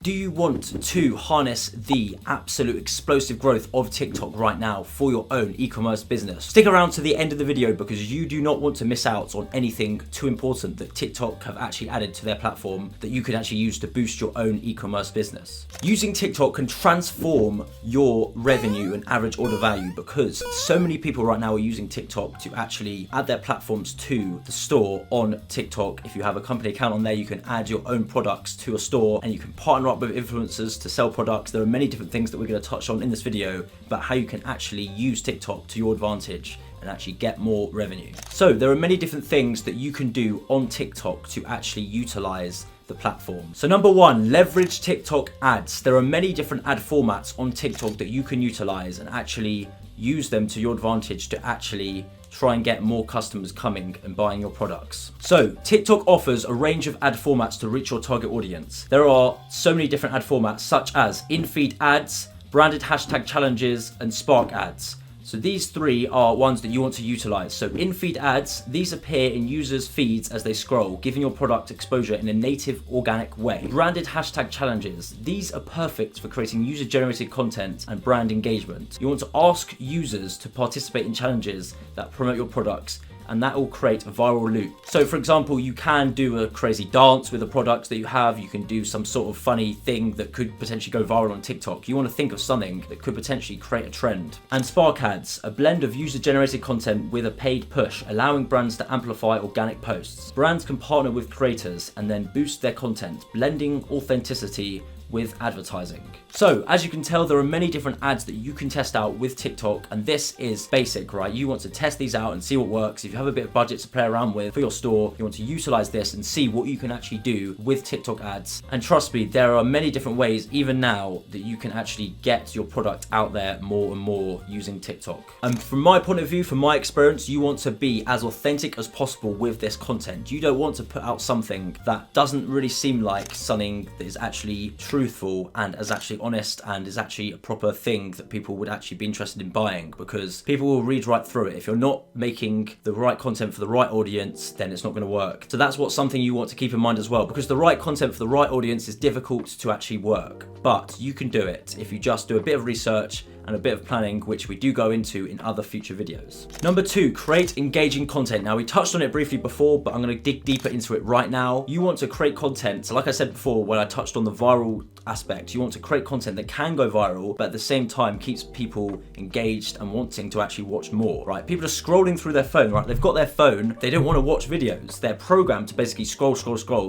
Do you want to harness the absolute explosive growth of TikTok right now for your own e-commerce business? Stick around to the end of the video because you do not want to miss out on anything too important that TikTok have actually added to their platform that you can actually use to boost your own e-commerce business. Using TikTok can transform your revenue and average order value because so many people right now are using TikTok to actually add their platforms to the store on TikTok. If you have a company account on there, you can add your own products to a store and you can partner up with influencers to sell products. There are many different things that we're going to touch on in this video about how you can actually use TikTok to your advantage and actually get more revenue. So there are many different things that you can do on TikTok to actually utilize the platform. So number one, leverage TikTok ads. There are many different ad formats on TikTok that you can utilize and actually use them to your advantage to actually try and get more customers coming and buying your products. So TikTok offers a range of ad formats to reach your target audience. There are so many different ad formats such as in-feed ads, branded hashtag challenges, and Spark ads. So these three are ones that you want to utilize. So in-feed ads, these appear in users' feeds as they scroll, giving your product exposure in a native, organic way. Branded hashtag challenges, these are perfect for creating user-generated content and brand engagement. You want to ask users to participate in challenges that promote your products, and that will create a viral loop. So for example, you can do a crazy dance with the products that you have. You can do some sort of funny thing that could potentially go viral on TikTok. You want to think of something that could potentially create a trend. And Spark ads, a blend of user-generated content with a paid push, allowing brands to amplify organic posts. Brands can partner with creators and then boost their content, blending authenticity with advertising. So as you can tell, there are many different ads that you can test out with TikTok, and this is basic, right? You want to test these out and see what works. If you have a bit of budget to play around with for your store, you want to utilize this and see what you can actually do with TikTok ads. And trust me, there are many different ways even now that you can actually get your product out there more and more using TikTok. And from my point of view, from my experience, you want to be as authentic as possible with this content. You don't want to put out something that doesn't really seem like something that is actually truthful and is actually honest and is actually a proper thing that people would actually be interested in buying, because people will read right through it. If you're not making the right content for the right audience, then it's not going to work. So that's something you want to keep in mind as well, because the right content for the right audience is difficult to actually work, but you can do it if you just do a bit of research and a bit of planning, which we do go into in other future videos. Number two, create engaging content. Now we touched on it briefly before, but I'm going to dig deeper into it right now. You want to create content. So like I said before, when I touched on the viral aspect, you want to create content that can go viral, but at the same time keeps people engaged and wanting to actually watch more, right? People are scrolling through their phone, right? They've got their phone, they don't want to watch videos. They're programmed to basically scroll.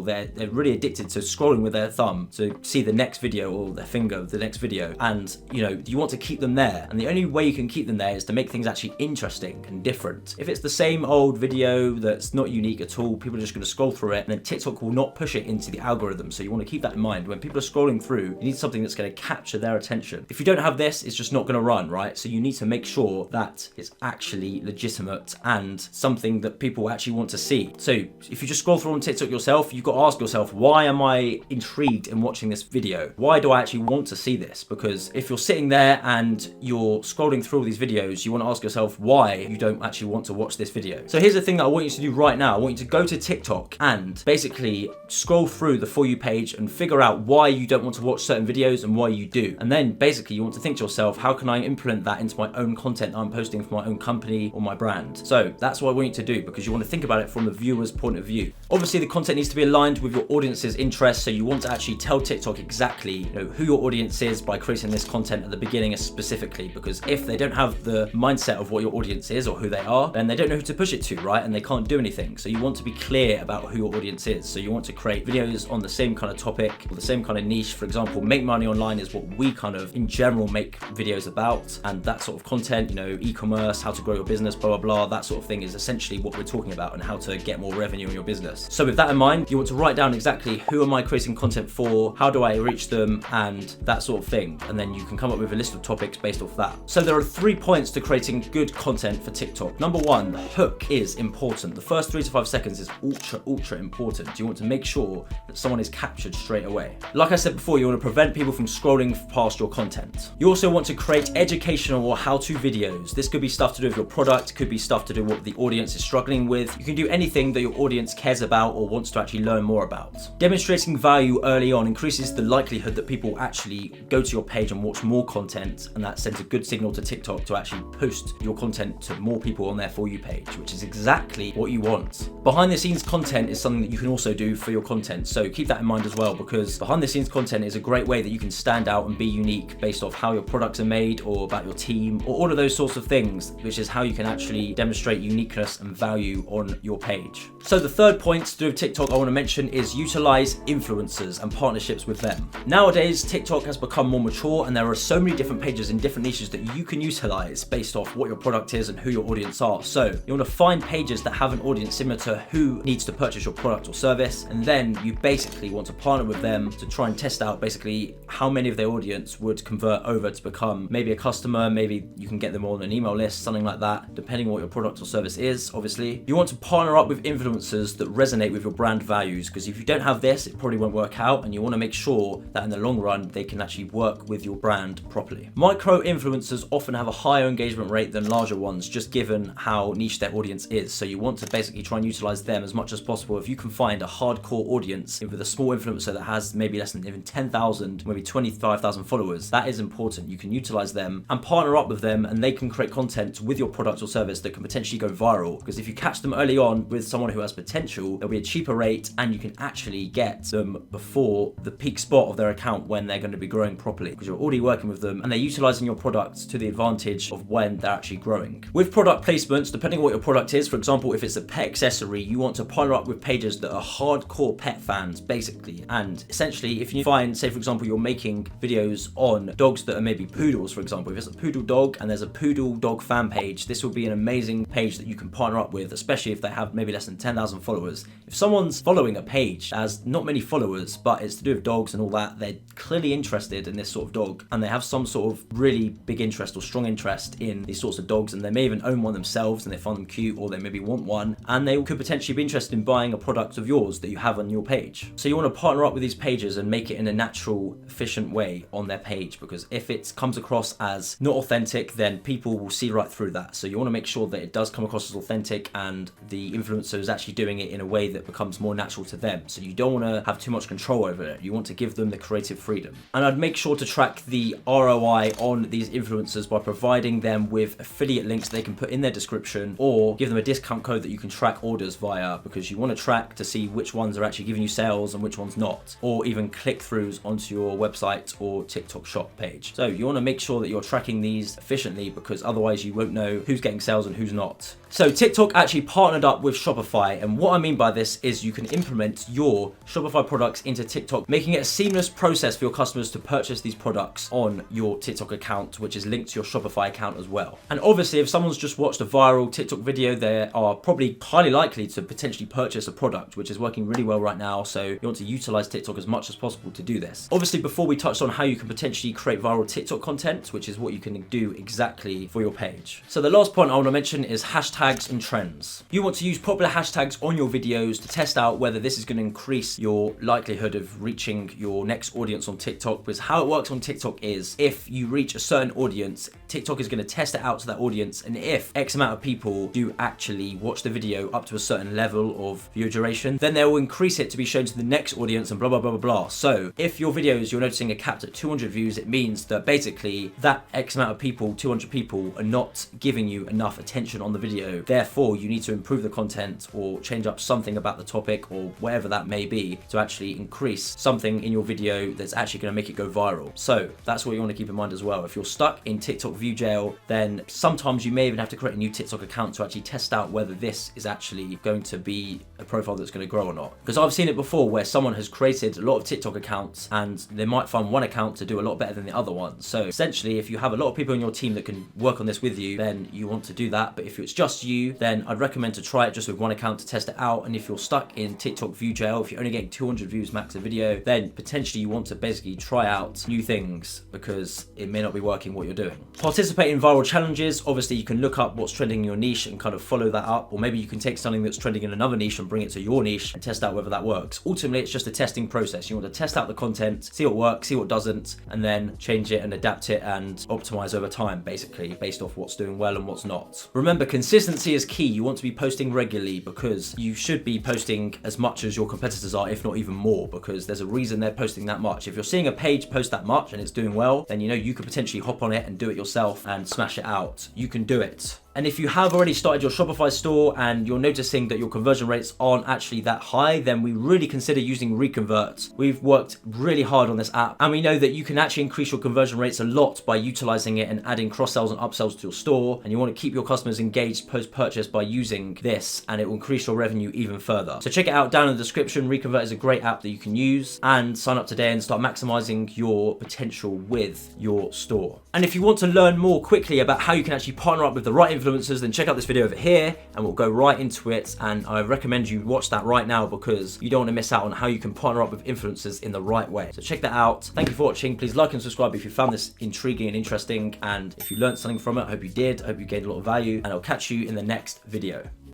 They're really addicted to scrolling with their thumb to see the next video or their finger, the next video. And you want to keep them there. And the only way you can keep them there is to make things actually interesting and different. If it's the same old video that's not unique at all, people are just going to scroll through it, and then TikTok will not push it into the algorithm. So you want to keep that in mind. When people are scrolling through, you need something that's going to capture their attention. If you don't have this, it's just not going to run, right? So you need to make sure that it's actually legitimate and something that people actually want to see. So if you just scroll through on TikTok yourself, you've got to ask yourself, why am I intrigued in watching this video? Why do I actually want to see this? Because if you're sitting there and you're scrolling through all these videos, you want to ask yourself why you don't actually want to watch this video. So here's the thing that I want you to do right now. I want you to go to TikTok and basically scroll through the For You page and figure out why you don't want to watch certain videos and why you do. And then basically you want to think to yourself, how can I implement that into my own content that I'm posting for my own company or my brand? So that's what I want you to do, because you want to think about it from the viewer's point of view. Obviously the content needs to be aligned with your audience's interests. So you want to actually tell TikTok exactly who your audience is by creating this content at the beginning specifically, because if they don't have the mindset of what your audience is or who they are, then they don't know who to push it to, right? And they can't do anything. So you want to be clear about who your audience is. So you want to create videos on the same kind of topic or the same kind of niche. For example, make money online is what we kind of in general make videos about, and that sort of content, e-commerce, how to grow your business, blah, blah, blah, that sort of thing is essentially what we're talking about, and how to get more revenue in your business. So with that in mind, you want to write down exactly who am I creating content for, how do I reach them, and that sort of thing. And then you can come up with a list of topics based off that. So there are 3 points to creating good content for TikTok. Number one, the hook is important. The first 3 to 5 seconds is ultra important. You want to make sure that someone is captured straight away. Like I said before, 4, you want to prevent people from scrolling past your content. You also want to create educational or how-to videos. This could be stuff to do with your product, could be stuff to do with what the audience is struggling with. You can do anything that your audience cares about or wants to actually learn more about. Demonstrating value early on increases the likelihood that people actually go to your page and watch more content, and that sends a good signal to TikTok to actually post your content to more people on their For You page, which is exactly what you want. Behind the scenes content is something that you can also do for your content, so keep that in mind as well, because behind the scenes content is a great way that you can stand out and be unique based off how your products are made or about your team or all of those sorts of things, which is how you can actually demonstrate uniqueness and value on your page. So the third point to do with TikTok I want to mention is utilize influencers and partnerships with them. Nowadays, TikTok has become more mature and there are so many different pages in different niches that you can utilize based off what your product is and who your audience are. So you want to find pages that have an audience similar to who needs to purchase your product or service, and then you basically want to partner with them to try and test out basically how many of their audience would convert over to become maybe a customer, maybe you can get them on an email list, something like that, depending on what your product or service is, obviously. You want to partner up with influencers that resonate with your brand values, because if you don't have this, it probably won't work out, and you want to make sure that in the long run, they can actually work with your brand properly. Micro influencers often have a higher engagement rate than larger ones, just given how niche their audience is. So you want to basically try and utilize them as much as possible. If you can find a hardcore audience with a small influencer that has maybe less than even 10,000, maybe 25,000 followers, that is important. You can utilize them and partner up with them, and they can create content with your product or service that can potentially go viral. Because if you catch them early on with someone who has potential, there'll be a cheaper rate and you can actually get them before the peak spot of their account when they're going to be growing properly, because you're already working with them and they're utilizing your products to the advantage of when they're actually growing. With product placements, depending on what your product is, for example, if it's a pet accessory, you want to partner up with pages that are hardcore pet fans, basically. And essentially, if you find, say for example, you're making videos on dogs that are maybe poodles, for example, if it's a poodle dog and there's a poodle dog fan page, this will be an amazing page that you can partner up with, especially if they have maybe less than 10,000 followers. If someone's following a page that has not many followers, but it's to do with dogs and all that, they're clearly interested in this sort of dog, and they have some sort of really big interest or strong interest in these sorts of dogs, and they may even own one themselves and they find them cute, or they maybe want one, and they could potentially be interested in buying a product of yours that you have on your page. So you want to partner up with these pages and make it in a natural, efficient way on their page, because if it comes across as not authentic, then people will see right through that. So you want to make sure that it does come across as authentic and the influencer is actually doing it in a way that becomes more natural to them. So you don't want to have too much control over it. You want to give them the creative freedom. And I'd make sure to track the ROI on these influencers by providing them with affiliate links they can put in their description, or give them a discount code that you can track orders via, because you want to track to see which ones are actually giving you sales and which ones not, or even click-throughs onto your website or TikTok shop page. So you want to make sure that you're tracking these efficiently, because otherwise you won't know who's getting sales and who's not. So TikTok actually partnered up with Shopify, and what I mean by this is you can implement your Shopify products into TikTok, making it a seamless process for your customers to purchase these products on your TikTok account, which is linked to your Shopify account as well. And obviously, if someone's just watched a viral TikTok video, they are probably highly likely to potentially purchase a product, which is working really well right now. So you want to utilize TikTok as much as possible to do this. Obviously, before we touched on how you can potentially create viral TikTok content, which is what you can do exactly for your page. So the last point I want to mention is hashtags and trends. You want to use popular hashtags on your videos to test out whether this is going to increase your likelihood of reaching your next audience on TikTok, because how it works on TikTok is if you reach a certain audience, TikTok is going to test it out to that audience, and if X amount of people do actually watch the video up to a certain level of view duration, then they will increase it to be shown to the next audience and blah, blah, blah, blah, blah. So if your videos you're noticing are capped at 200 views, it means that basically that X amount of people, 200 people, are not giving you enough attention on the video. Therefore, you need to improve the content or change up something about the topic or whatever that may be to actually increase something in your video that's actually going to make it go viral. So that's what you want to keep in mind as well. If you're stuck in TikTok view jail, then sometimes you may even have to create a new TikTok account to actually test out whether this is actually going to be a profile that's going to grow or not. Because I've seen it before where someone has created a lot of TikTok accounts and they might find one account to do a lot better than the other one. So essentially, if you have a lot of people in your team that can work on this with you, then you want to do that. But if it's just just you, then I'd recommend to try it just with one account to test it out. And if you're stuck in TikTok view jail, if you're only getting 200 views max a video, then potentially you want to basically try out new things because it may not be working what you're doing. Participate in viral challenges. Obviously, you can look up what's trending in your niche and kind of follow that up, or maybe you can take something that's trending in another niche and bring it to your niche and test out whether that works. Ultimately, it's just a testing process. You want to test out the content, see what works, see what doesn't, and then change it and adapt it and optimize over time, basically, based off what's doing well and what's not. Remember, consistency is key. You want to be posting regularly because you should be posting as much as your competitors are, if not even more, because there's a reason they're posting that much. If you're seeing a page post that much and it's doing well, then you know you could potentially hop on it and do it yourself and smash it out. You can do it. And if you have already started your Shopify store and you're noticing that your conversion rates aren't actually that high, then we really consider using ReConvert. We've worked really hard on this app, and we know that you can actually increase your conversion rates a lot by utilizing it and adding cross-sells and upsells to your store. And you want to keep your customers engaged post-purchase by using this, and it will increase your revenue even further. So check it out down in the description. ReConvert is a great app that you can use, and sign up today and start maximizing your potential with your store. And if you want to learn more quickly about how you can actually partner up with the right influencers, then check out this video over here and we'll go right into it. And I recommend you watch that right now because you don't want to miss out on how you can partner up with influencers in the right way. So check that out. Thank you for watching. Please like and subscribe if you found this intriguing and interesting. And if you learned something from it, I hope you did. I hope you gained a lot of value, and I'll catch you in the next video.